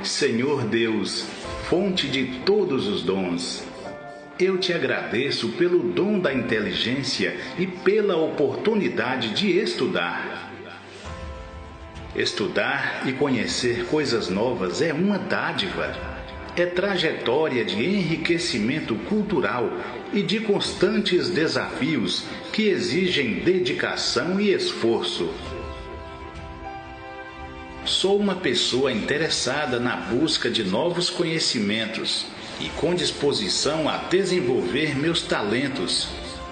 Senhor Deus, fonte de todos os dons, eu te agradeço pelo dom da inteligência e pela oportunidade de estudar. Estudar e conhecer coisas novas é uma dádiva. É trajetória de enriquecimento cultural e de constantes desafios que exigem dedicação e esforço. Sou uma pessoa interessada na busca de novos conhecimentos e com disposição a desenvolver meus talentos,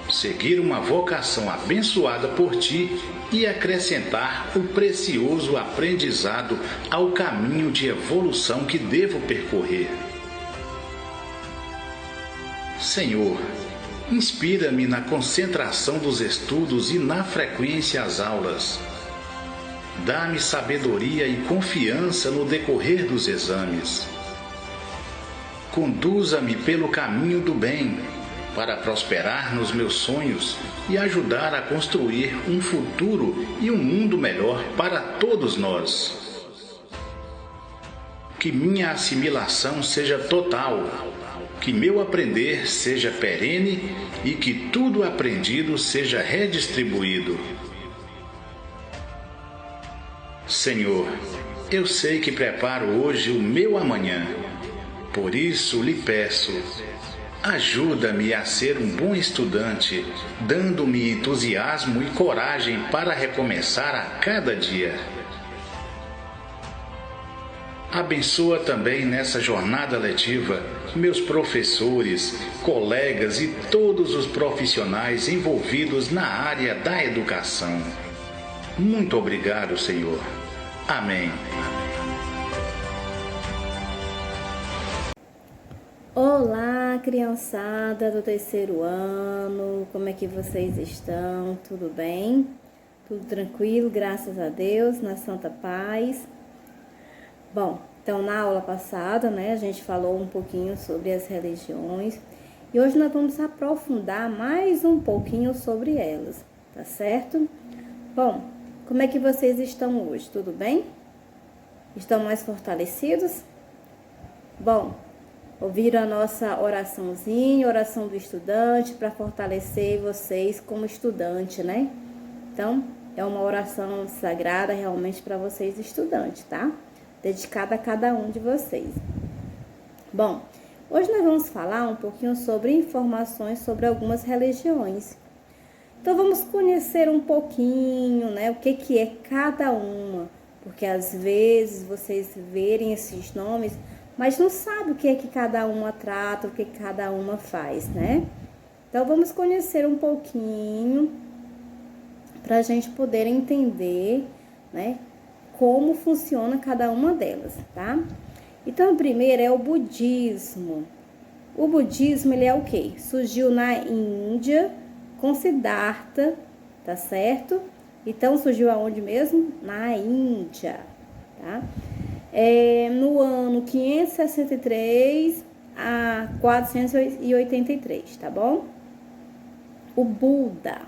seguir uma vocação abençoada por ti e acrescentar o precioso aprendizado ao caminho de evolução que devo percorrer. Senhor, inspira-me na concentração dos estudos e na frequência às aulas. Dá-me sabedoria e confiança no decorrer dos exames. Conduza-me pelo caminho do bem, para prosperar nos meus sonhos e ajudar a construir um futuro e um mundo melhor para todos nós. Que minha assimilação seja total, que meu aprender seja perene e que tudo aprendido seja redistribuído. Senhor, eu sei que preparo hoje o meu amanhã. Por isso lhe peço, ajuda-me a ser um bom estudante, dando-me entusiasmo e coragem para recomeçar a cada dia. Abençoa também nessa jornada letiva meus professores, colegas e todos os profissionais envolvidos na área da educação. Muito obrigado, Senhor. Amém. Olá, criançada do terceiro ano, como é que vocês estão? Tudo bem? Tudo tranquilo, graças a Deus, na santa paz. Bom, então na aula passada, a gente falou um pouquinho sobre as religiões e hoje nós vamos aprofundar mais um pouquinho sobre elas, tá certo? Bom, como é que vocês estão hoje? Tudo bem? Estão mais fortalecidos? Bom, ouviram a nossa oraçãozinha, oração do estudante, para fortalecer vocês como estudante, né? Então, é uma oração sagrada realmente para vocês estudantes, tá? Dedicada a cada um de vocês. Bom, hoje nós vamos falar um pouquinho sobre informações sobre algumas religiões. Então, vamos conhecer um pouquinho, o que é cada uma, porque às vezes vocês verem esses nomes, mas não sabe o que é que cada uma trata, o que cada uma faz, né? Então, vamos conhecer um pouquinho para a gente poder entender, como funciona cada uma delas, tá? Então, a primeira é o budismo. O budismo, ele é o quê? Surgiu na Índia com Siddhartha, tá certo? Então, surgiu aonde mesmo? Na Índia, tá? No ano 563 a 483, tá bom? O Buda.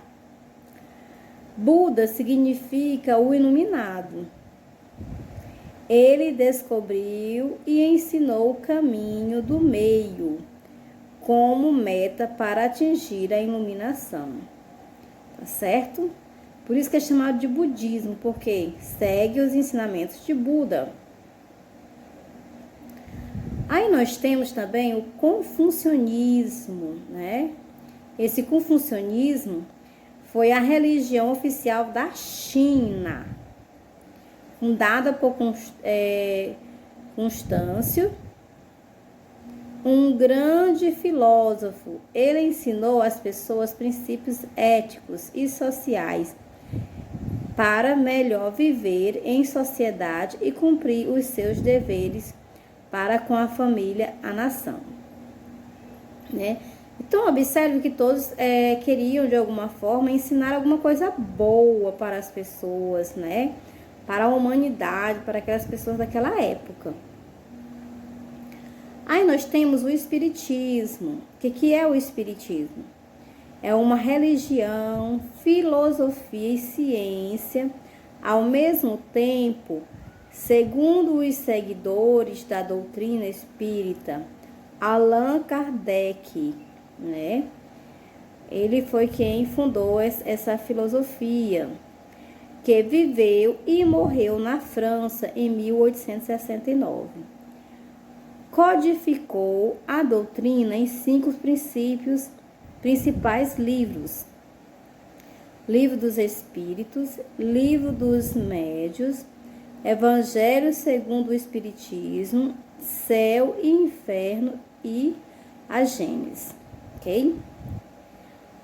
Buda significa o iluminado. Ele descobriu e ensinou o caminho do meio como meta para atingir a iluminação, tá certo? Por isso que é chamado de budismo, porque segue os ensinamentos de Buda. Aí nós temos também o confucionismo, Esse confucionismo foi a religião oficial da China, fundada por Constâncio, um grande filósofo. Ele ensinou às pessoas princípios éticos e sociais para melhor viver em sociedade e cumprir os seus deveres para com a família, a nação, Então, observe que todos queriam, de alguma forma, ensinar alguma coisa boa para as pessoas, Para a humanidade, para aquelas pessoas daquela época. Aí nós temos o espiritismo. O que é o espiritismo? É uma religião, filosofia e ciência, ao mesmo tempo Segundo os seguidores da doutrina espírita, Allan Kardec, né? Ele foi quem fundou essa filosofia, que viveu e morreu na França em 1869. Codificou a doutrina em 5 principais livros: Livro dos Espíritos, Livro dos Médios, Evangelho segundo o Espiritismo, Céu e Inferno e a Gênesis, ok?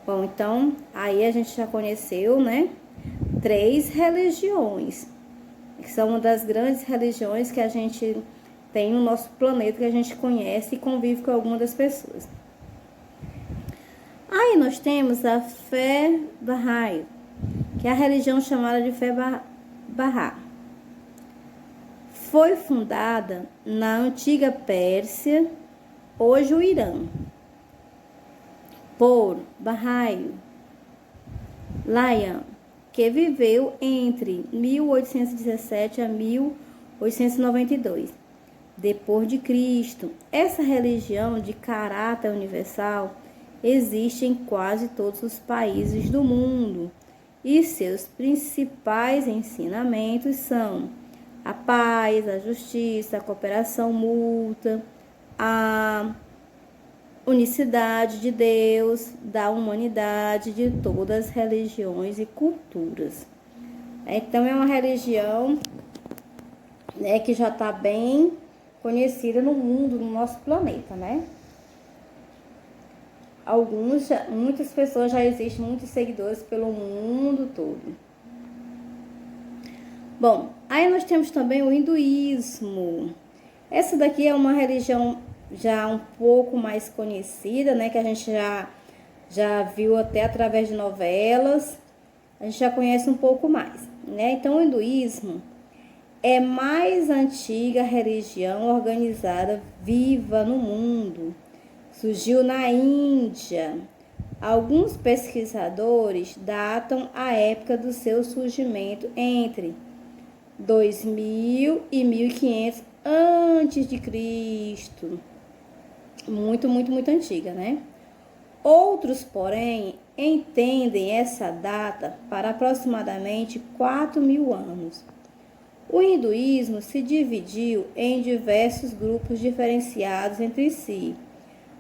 Bom, então, aí a gente já conheceu, né, 3 religiões, que são uma das grandes religiões que a gente tem no nosso planeta, que a gente conhece e convive com algumas das pessoas. Aí nós temos a fé Bahá'í, que é a religião chamada de fé Bahá'í. Foi fundada na antiga Pérsia, hoje o Irã, por Bahá'í Layan, que viveu entre 1817 a 1892 depois de Cristo. Essa religião de caráter universal existe em quase todos os países do mundo e seus principais ensinamentos são a paz, a justiça, a cooperação mútua, a unicidade de Deus, da humanidade, de todas as religiões e culturas. Então é uma religião, né, que já está bem conhecida no mundo, no nosso planeta, né? Muitas pessoas já existem, muitos seguidores pelo mundo todo. Bom, aí nós temos também o hinduísmo. Essa daqui é uma religião já um pouco mais conhecida, né? Que a gente já viu até através de novelas. A gente já conhece um pouco mais, né? Então, o hinduísmo é a mais antiga religião organizada viva no mundo. Surgiu na Índia. Alguns pesquisadores datam a época do seu surgimento entre 2000 e 1500 antes de Cristo. Muito antiga, né? Outros, porém, entendem essa data para aproximadamente 4.000 anos. O hinduísmo se dividiu em diversos grupos diferenciados entre si.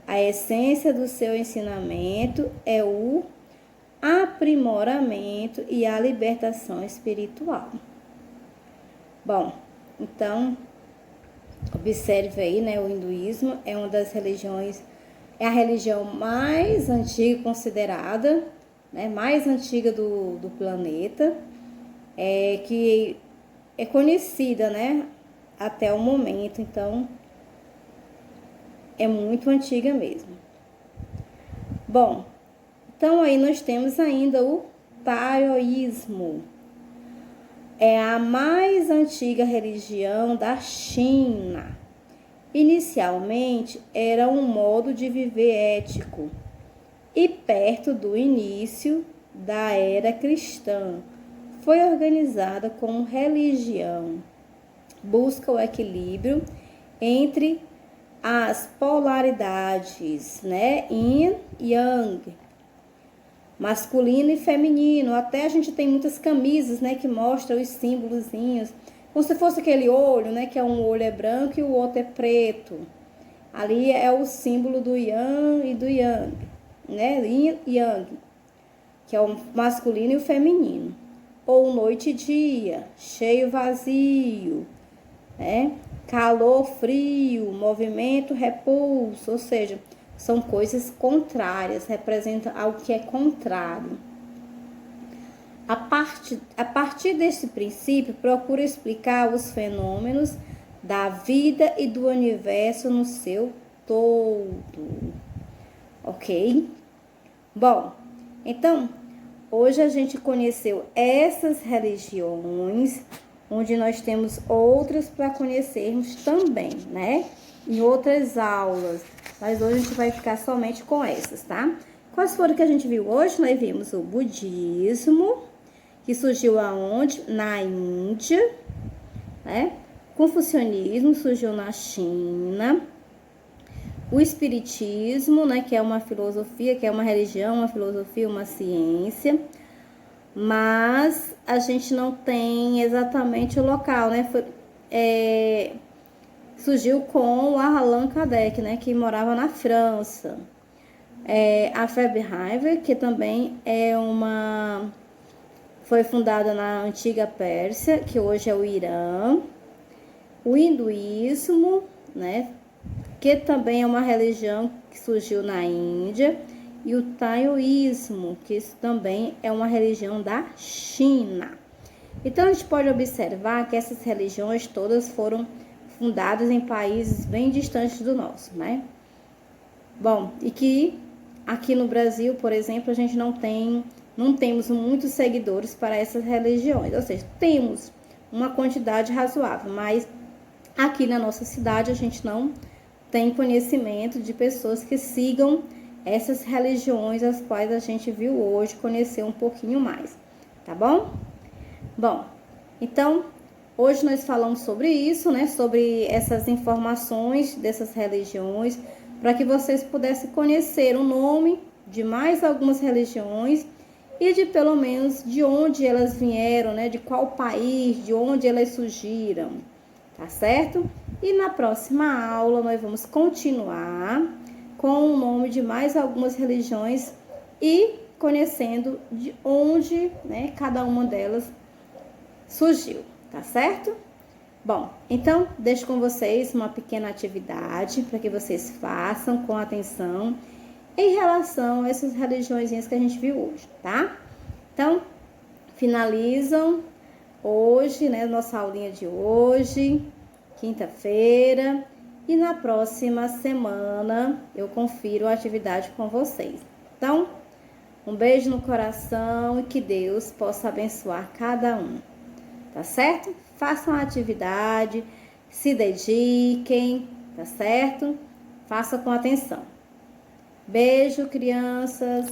A essência do seu ensinamento é o aprimoramento e a libertação espiritual. Bom, então, observe aí, né, o hinduísmo é uma das religiões, é a religião mais antiga considerada, né, mais antiga do planeta, que é conhecida, né, até o momento, então, é muito antiga mesmo. Bom, então aí nós temos ainda o taoísmo. É a mais antiga religião da China. Inicialmente era um modo de viver ético e perto do início da era cristã foi organizada como religião. Busca o equilíbrio entre as polaridades, né? Yin e Yang, masculino e feminino. Até a gente tem muitas camisas, né, que mostram os símbolozinhos, como se fosse aquele olho, né, que é um olho é branco e o outro é preto. Ali é o símbolo do Yang e do Yang, né, Yin e Yang, que é o masculino e o feminino. Ou noite e dia, cheio, vazio, né? Calor, frio, movimento, repulso, ou seja, são coisas contrárias, representam algo que é contrário. A partir desse princípio, procura explicar os fenômenos da vida e do universo no seu todo. Ok? Bom, então, hoje a gente conheceu essas religiões, onde nós temos outras para conhecermos também, né? Em outras aulas. Mas hoje a gente vai ficar somente com essas, tá? Quais foram que a gente viu hoje? Nós vimos o budismo, que surgiu aonde? Na Índia. né? O confucionismo surgiu na China. O espiritismo, né, que é uma filosofia, que é uma religião, uma filosofia, uma ciência, mas a gente não tem exatamente o local, né? Surgiu com o Allan Kardec, né, que morava na França. A Febrenheit, que também foi fundada na antiga Pérsia, que hoje é o Irã. O hinduísmo, né, que também é uma religião que surgiu na Índia, e o taoísmo, que isso também é uma religião da China. Então a gente pode observar que essas religiões todas foram fundadas em países bem distantes do nosso, né? Bom, e que aqui no Brasil, por exemplo, a gente não temos muitos seguidores para essas religiões, ou seja, temos uma quantidade razoável, mas aqui na nossa cidade a gente não tem conhecimento de pessoas que sigam essas religiões, as quais a gente viu hoje, conhecer um pouquinho mais, tá bom? Bom, então, hoje nós falamos sobre isso, né? Sobre essas informações dessas religiões, para que vocês pudessem conhecer o nome de mais algumas religiões e de pelo menos de onde elas vieram, né? De qual país, de onde elas surgiram, tá certo? E na próxima aula nós vamos continuar com o nome de mais algumas religiões e conhecendo de onde, né, cada uma delas surgiu, tá certo? Bom, então deixo com vocês uma pequena atividade para que vocês façam com atenção em relação a essas religiões que a gente viu hoje, tá? Então, finalizam hoje, né, nossa aulinha de hoje, quinta-feira, e na próxima semana eu confiro a atividade com vocês. Então, um beijo no coração e que Deus possa abençoar cada um, tá certo? Façam a atividade, se dediquem, tá certo? Faça com atenção. Beijo, crianças!